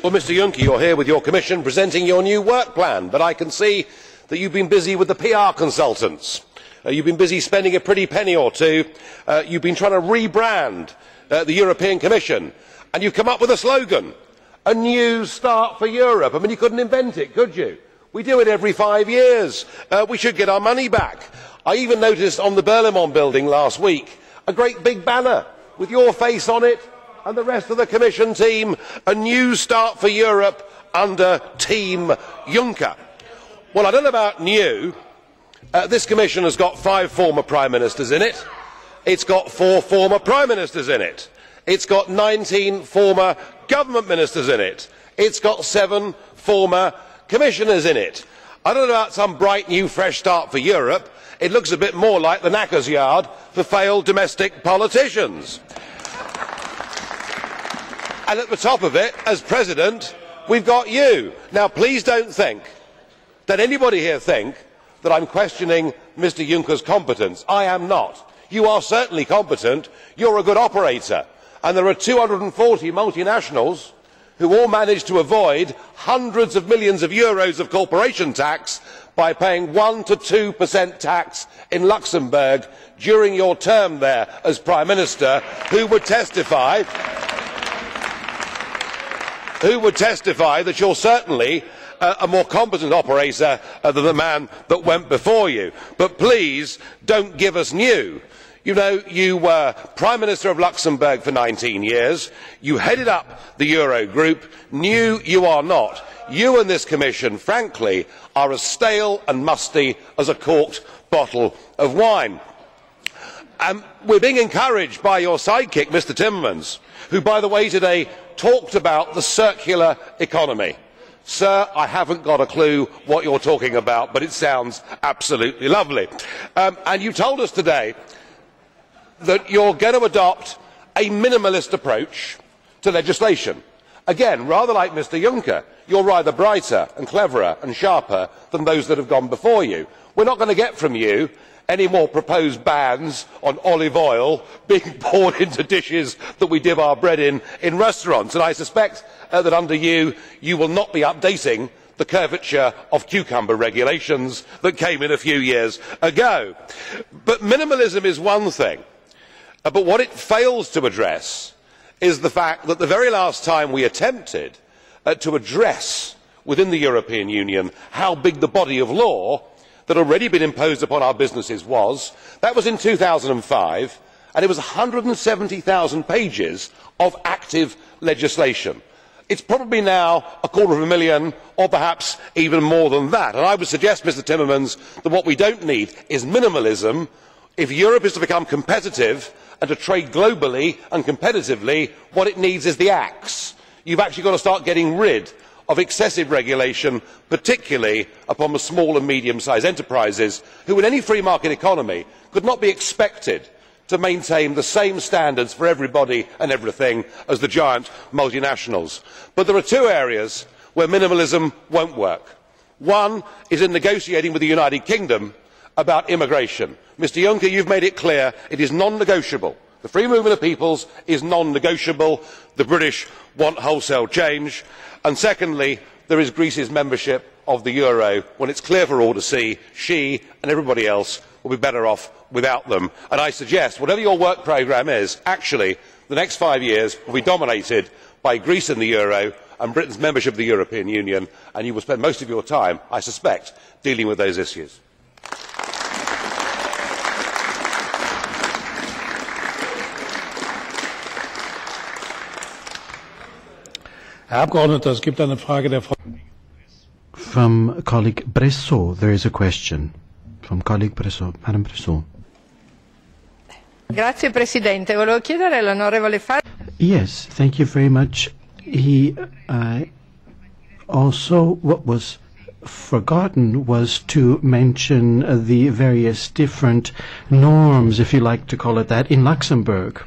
Well, Mr Juncker, you're here with your Commission presenting your new work plan, but I can see that you've been busy with the PR consultants. You've been busy spending a pretty penny or two. You've been trying to rebrand the European Commission, and you've come up with a slogan, a new start for Europe. I mean, you couldn't invent it, could you? We do it every 5 years. We should get our money back. I even noticed on the Berlaymont building last week a great big banner with your face on it and the rest of the Commission team, a new start for Europe under Team Juncker. Well, I don't know about new. This Commission has got 5 former Prime Ministers in it. It's got 4 former Prime Ministers in it. It's got 19 former government ministers in it. It's got 7 former commissioners in it. I don't know about some bright new fresh start for Europe. It looks a bit more like the knackers yard for failed domestic politicians. And at the top of it, as President, we've got you. Now, please don't think that anybody here think that I'm questioning Mr Juncker's competence. I am not. You are certainly competent. You're a good operator. And there are 240 multinationals who all managed to avoid hundreds of millions of euros of corporation tax by paying 1 to 2% tax in Luxembourg during your term there as Prime Minister, who would testify that you're certainly a more competent operator than the man that went before you. But please don't give us new. You know, you were Prime Minister of Luxembourg for 19 years. You headed up the Euro group. New you are not. You and this Commission, frankly, are as stale and musty as a corked bottle of wine. We're being encouraged by your sidekick, Mr Timmermans, who, by the way, today talked about the circular economy. Sir, I haven't got a clue what you're talking about, but it sounds absolutely lovely. And you told us today that you're going to adopt a minimalist approach to legislation. Again, rather like Mr Juncker, you're rather brighter and cleverer and sharper than those that have gone before you. We're not going to get from you any more proposed bans on olive oil being poured into dishes that we dip our bread in restaurants. And I suspect that under you, you will not be updating the curvature of cucumber regulations that came in a few years ago. But minimalism is one thing. But what it fails to address is the fact that the very last time we attempted to address within the European Union how big the body of law that had already been imposed upon our businesses was, that was in 2005, and it was 170,000 pages of active legislation. It's probably now 250,000 or perhaps even more than that. And I would suggest, Mr Timmermans, that what we don't need is minimalism. If Europe is to become competitive and to trade globally and competitively, what it needs is the axe. You've actually got to start getting rid of excessive regulation, particularly upon the small and medium-sized enterprises, who in any free market economy could not be expected to maintain the same standards for everybody and everything as the giant multinationals. But there are 2 areas where minimalism won't work. One is in negotiating with the United Kingdom about immigration. Mr Juncker, you've made it clear it is non-negotiable. The free movement of peoples is non-negotiable. The British want wholesale change. And secondly, there is Greece's membership of the euro, when it's clear for all to see she and everybody else will be better off without them. And I suggest, whatever your work programme is, actually the next 5 years will be dominated by Greece and the euro and Britain's membership of the European Union, and you will spend most of your time, I suspect, dealing with those issues. Herr Abgeordneter, es gibt eine Frage der Frau. From colleague Bressot, there is a question. From colleague Bressot, Madam Bressot. Grazie Presidente, volevo chiedere all'onorevole Farage. Yes, thank you very much. He also, what was forgotten was to mention the various different norms, if you like to call it that, in Luxembourg.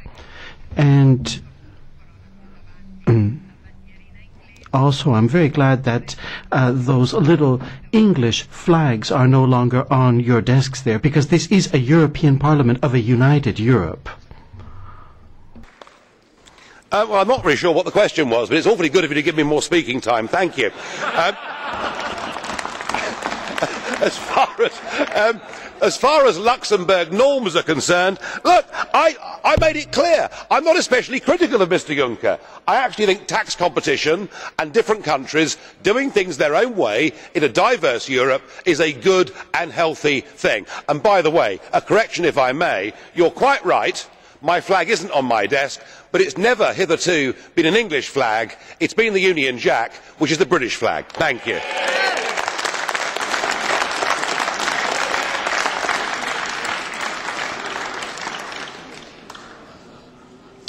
And also, I'm very glad that those little English flags are no longer on your desks there, because this is a European Parliament of a united Europe. Well, I'm not really sure what the question was, but it's awfully good of you to give me more speaking time. Thank you. As far as Luxembourg norms are concerned, look, I made it clear I'm not especially critical of Mr Juncker. I actually think tax competition and different countries doing things their own way in a diverse Europe is a good and healthy thing. And by the way, a correction if I may, you're quite right, my flag isn't on my desk, but it's never hitherto been an English flag, it's been the Union Jack, which is the British flag. Thank you.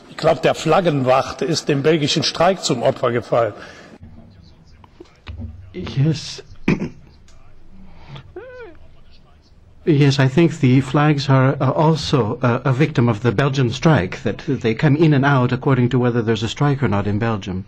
Ich glaube, der Flaggenwacht ist dem belgischen Streik zum Opfer gefallen. Yes. Yes, I think the flags are also a victim of the Belgian strike, that they come in and out according to whether there's a strike or not in Belgium.